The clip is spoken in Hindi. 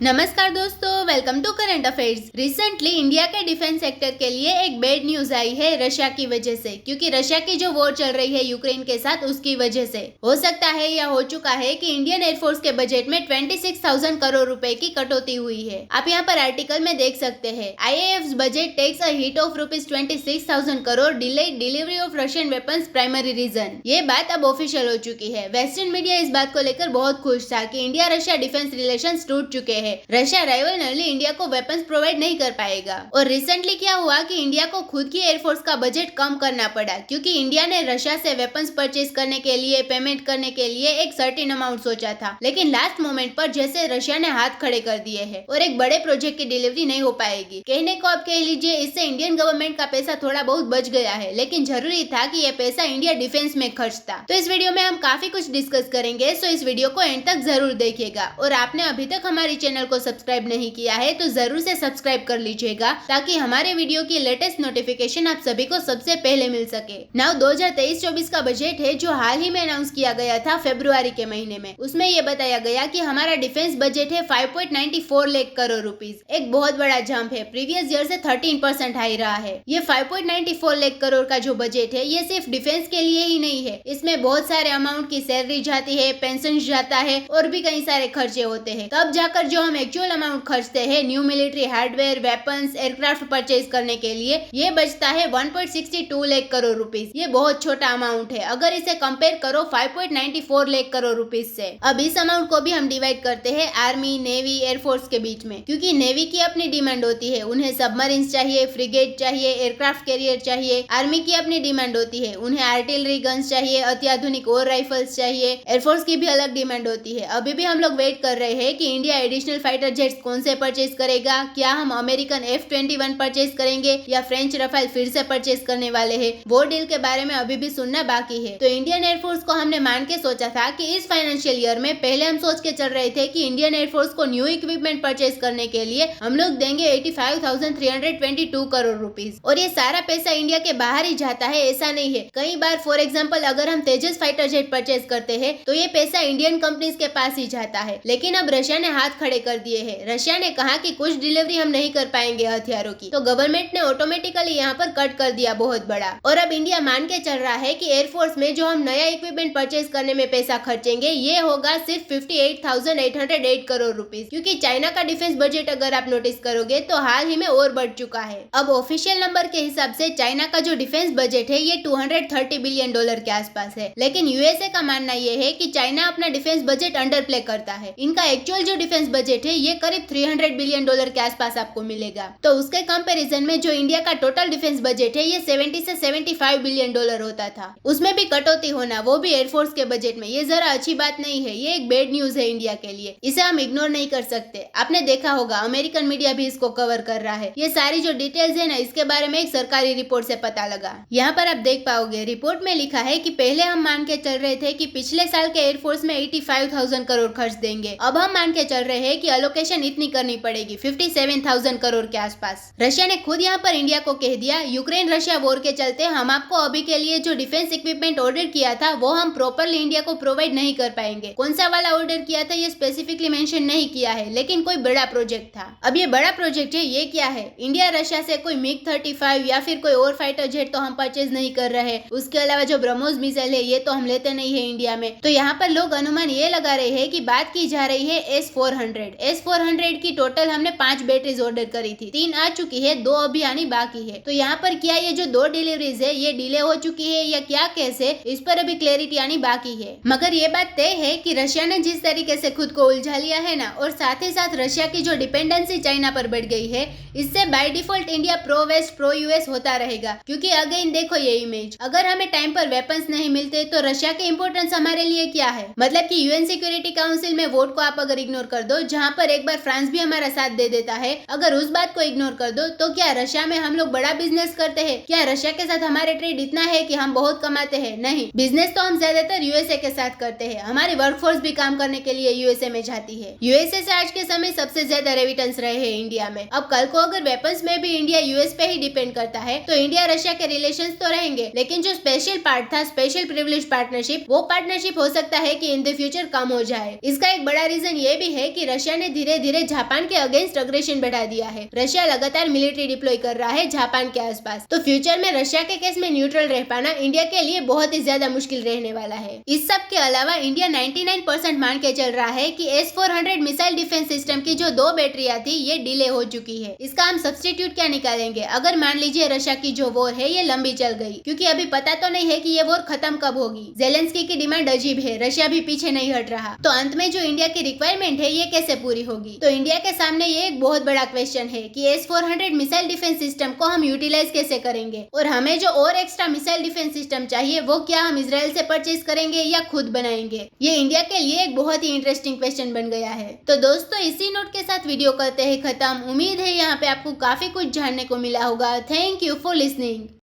नमस्कार दोस्तों, welcome to current affairs. Recently India के डिफेंस सेक्टर के लिए एक बैड न्यूज आई है रशिया की वजह से, क्योंकि रशिया की जो वॉर चल रही है यूक्रेन के साथ, उसकी वजह से हो सकता है या हो चुका है कि इंडियन एयरफोर्स के बजट में 26,000 करोड़ रुपए की कटौती हुई है। आप यहाँ पर आर्टिकल में देख सकते हैं, IAF's budget takes a hit of ₹26,000 crore, delayed delivery of Russian weapons primary reason. ये बात अब ऑफिशियल हो चुकी है। वेस्टर्न मीडिया इस बात को लेकर बहुत खुश था कि इंडिया रशिया डिफेंस रिलेशन टूट चुके हैं। रशिया राइवलरली इंडिया को वेपन्स प्रोवाइड नहीं कर पाएगा। और रिसेंटली क्या हुआ कि इंडिया को खुद की एयरफोर्स का बजट कम करना पड़ा, क्योंकि इंडिया ने रशिया से वेपन्स परचेज करने के लिए, पेमेंट करने के लिए एक सर्टेन अमाउंट सोचा था, लेकिन लास्ट मोमेंट पर जैसे रशिया ने हाथ खड़े कर दिए हैं और एक बड़े प्रोजेक्ट की डिलीवरी नहीं हो पाएगी। कहने को आप कह लीजिए, इससे इंडियन गवर्नमेंट का पैसा थोड़ा बहुत बच गया है, लेकिन जरूरी था कि यह पैसा इंडिया डिफेंस में खर्चता। तो इस वीडियो में हम काफी कुछ डिस्कस करेंगे, सो इस वीडियो को एंड तक जरूर देखिएगा। और आपने अभी तक हमारे चैनल को सब्सक्राइब नहीं किया है तो जरूर से सब्सक्राइब कर लीजिएगा, ताकि हमारे वीडियो की लेटेस्ट नोटिफिकेशन आप सभी को सबसे पहले मिल सके। नाउ 2023-24 का बजट है, जो हाल ही में अनाउंस किया गया था फरवरी के महीने में। उसमें ये बताया गया कि हमारा डिफेंस बजट है 5.94 लाख करोड़ रुपीस। एक बहुत बड़ा जंप है, प्रीवियस ईयर से 13% हाई रहा है। ये 5.94 लाख करोड़ का जो बजट है, ये सिर्फ डिफेंस के लिए ही नहीं है। इसमें बहुत सारे अमाउंट की सैलरी जाती है, पेंशन जाता है और भी कई सारे खर्चे होते हैं। तब जाकर जो हम एक्चुअल अमाउंट खर्चते हैं new military hardware, weapons, aircraft purchase करने के लिए, ये बचता है 1.62 लाख करोड़ रुपीस। ये बहुत छोटा अमाउंट है अगर इसे कंपेयर करो 5.94 लाख करोड़ रुपीस से। अब इस अमाउंट को भी हम डिवाइड करते हैं आर्मी, नेवी, एयरफोर्स के बीच में, क्योंकि नेवी की अपनी डिमांड होती है, उन्हें सबमरीन चाहिए, फ्रिगेट चाहिए, एयरक्राफ्ट कैरियर चाहिए। आर्मी की अपनी डिमांड होती है, उन्हें आर्टिलरी गन्स चाहिए, अत्याधुनिक और राइफल्स चाहिए। एयरफोर्स की भी अलग डिमांड होती है। अभी भी हम लोग वेट कर रहे हैं कि इंडिया एडिशनल फाइटर जेट्स कौन से परचेज करेगा। क्या हम अमेरिकन F-21 परचेज करेंगे या फ्रेंच रफाल फिर से परचेज करने वाले हैं? वो डील के बारे में अभी भी सुनना बाकी है। तो इंडियन एयरफोर्स को हमने मान के सोचा था कि इस फाइनेंशियल ईयर में, पहले हम सोच के चल रहे थे कि इंडियन एयरफोर्स को न्यू इक्विपमेंट परचेज करने के लिए हम लोग देंगे 85,322 करोड़ रुपीस, और ये सारा पैसा इंडिया के बाहर ही जाता है, ऐसा नहीं है। कई बार फॉर एग्जाम्पल अगर हम तेजस फाइटर जेट परचेज करते हैं तो ये पैसा इंडियन कंपनीज के पास ही जाता है, लेकिन अब रशिया ने हाथ खड़े कर दिए हैं। रशिया ने कहा कि कुछ डिलीवरी हम नहीं कर पाएंगे हथियारों की, तो गवर्नमेंट ने ऑटोमेटिकली यहाँ पर कट कर दिया बहुत बड़ा। और अब इंडिया मान के चल रहा है कि एयरफोर्स में जो हम नया इक्विपमेंट परचेज करने में पैसा खर्चेंगे, ये होगा सिर्फ 58,808 करोड़ रुपीस, क्योंकि चाइना का डिफेंस बजट अगर आप नोटिस करोगे तो हाल ही में और बढ़ चुका है। अब ऑफिशियल नंबर के हिसाब से चाइना का जो डिफेंस बजट है, ये $230 बिलियन के आसपास है, लेकिन यूएसए का मानना यह है कि चाइना अपना डिफेंस बजट अंडर प्ले करता है। इनका एक्चुअल जो डिफेंस बजट है, ये करीब $300 बिलियन के आसपास आपको मिलेगा। तो उसके कंपैरिजन में जो इंडिया का टोटल डिफेंस बजट है, ये 70 से 75 बिलियन डॉलर होता था। उसमें भी कटौती होना, वो भी एयरफोर्स के बजट में, ये जरा अच्छी बात नहीं है। ये एक बैड न्यूज है इंडिया के लिए, इसे हम इग्नोर नहीं कर सकते। आपने देखा होगा अमेरिकन मीडिया भी इसको कवर कर रहा है। ये सारी जो डिटेल्स है ना, इसके बारे में एक सरकारी रिपोर्ट से पता लगा। यहाँ पर आप देख पाओगे, रिपोर्ट में लिखा है कि पहले हम मान के चल रहे थे कि पिछले साल के एयरफोर्स में 85,000 करोड़ खर्च देंगे। अब हम मान के चल रहे हैं कि अलोकेशन इतनी करनी पड़ेगी, 57,000 करोड़ के आसपास। रशिया ने खुद यहाँ पर इंडिया को कह दिया, यूक्रेन रशिया वॉर के चलते हम आपको अभी के लिए जो डिफेंस इक्विपमेंट ऑर्डर किया था, वो हम प्रॉपरली इंडिया को प्रोवाइड नहीं कर पाएंगे। कौन सा वाला ऑर्डर किया था ये स्पेसिफिकली मेंशन नहीं किया है, लेकिन कोई बड़ा प्रोजेक्ट था। अब ये बड़ा प्रोजेक्ट है, ये क्या है? इंडिया रशिया से कोई MiG-35 या फिर कोई और फाइटर जेट तो हम परचेज नहीं कर रहे। उसके अलावा जो ब्रह्मोस मिसाइल है, ये तो हम लेते नहीं है इंडिया में। तो यहाँ पर लोग अनुमान ये लगा रहे हैं कि बात की जा रही है S-400 की। टोटल हमने 5 बैटरीज ऑर्डर करी थी, 3 आ चुकी है, 2 अभी आनी बाकी है। तो यहाँ पर क्या ये जो 2 डिलीवरीज है, ये डिले हो चुकी है या क्या कैसे, इस पर अभी क्लैरिटी आनी बाकी है। मगर ये बात तय है कि रशिया ने जिस तरीके से खुद को उलझा लिया है ना, और साथ ही साथ रशिया की जो डिपेंडेंसी चाइना पर बढ़ गई है, इससे by default India pro west pro US होता रहेगा। क्योंकि अगेन देखो ये इमेज, अगर हमें टाइम पर वेपन्स नहीं मिलते तो रशिया के इंपोर्टेंस हमारे लिए क्या है? मतलब कि यूएन सिक्योरिटी काउंसिल में वोट को आप अगर इग्नोर कर दो, जहाँ पर एक बार फ्रांस भी हमारा हमारा साथ दे देता है। अगर उस बात को इग्नोर कर दो तो क्या रशिया में हम लोग बड़ा बिजनेस करते हैं? क्या रशिया के साथ हमारे ट्रेड इतना है कि हम बहुत कमाते हैं? नहीं, बिजनेस तो हम ज्यादातर यूएसए के साथ करते हैं। हमारी वर्कफोर्स भी काम करने के लिए यूएसए में जाती है। यूएसए से आज के समय सबसे ज्यादा रेमिटेंस रहे हैं इंडिया में। अब कल को अगर वेपन्स में भी इंडिया यूएस पे ही डिपेंड करता है तो इंडिया रशिया के रिलेशंस तो रहेंगे, लेकिन जो स्पेशल पार्ट था, स्पेशल प्रिविलेज पार्टनरशिप, वो पार्टनरशिप हो सकता है कि इन द फ्यूचर कम हो जाए। इसका एक बड़ा रीजन ये भी है कि रशिया ने धीरे धीरे जापान के अगेंस्ट अग्रेशन बढ़ा दिया है। रशिया लगातार मिलिट्री डिप्लॉय कर रहा है जापान के आसपास, तो फ्यूचर में रशिया के केस में न्यूट्रल रह पाना इंडिया के लिए बहुत ही ज्यादा मुश्किल रहने वाला है। इस सब के अलावा इंडिया 99% मान के चल रहा है कि S-400 मिसाइल डिफेंस सिस्टम की जो 2 बैटरियां थी ये डिले हो चुकी है। इसका हम सब्स्टिट्यूट क्या निकालेंगे? अगर मान लीजिए रशिया की जो वॉर है ये लंबी चल गई, क्योंकि अभी पता तो नहीं है कि ये वॉर खत्म कब होगी। जेलेंस्की की डिमांड अजीब है, रशिया भी पीछे नहीं हट रहा, तो अंत में जो इंडिया की रिक्वायरमेंट है ये कैसे पूरी होगी? तो इंडिया के सामने ये एक बहुत बड़ा क्वेश्चन है कि S-400 मिसाइल डिफेंस सिस्टम को हम यूटिलाइज कैसे करेंगे, और हमें जो और एक्स्ट्रा मिसाइल डिफेंस सिस्टम चाहिए वो क्या हम इजराइल से परचेज करेंगे या खुद बनाएंगे? ये इंडिया के लिए एक बहुत ही इंटरेस्टिंग क्वेश्चन बन गया है। तो दोस्तों इसी नोट के साथ वीडियो करते हैं खत्म। उम्मीद है यहाँ पे आपको काफी कुछ जानने को मिला होगा। Thank you for listening.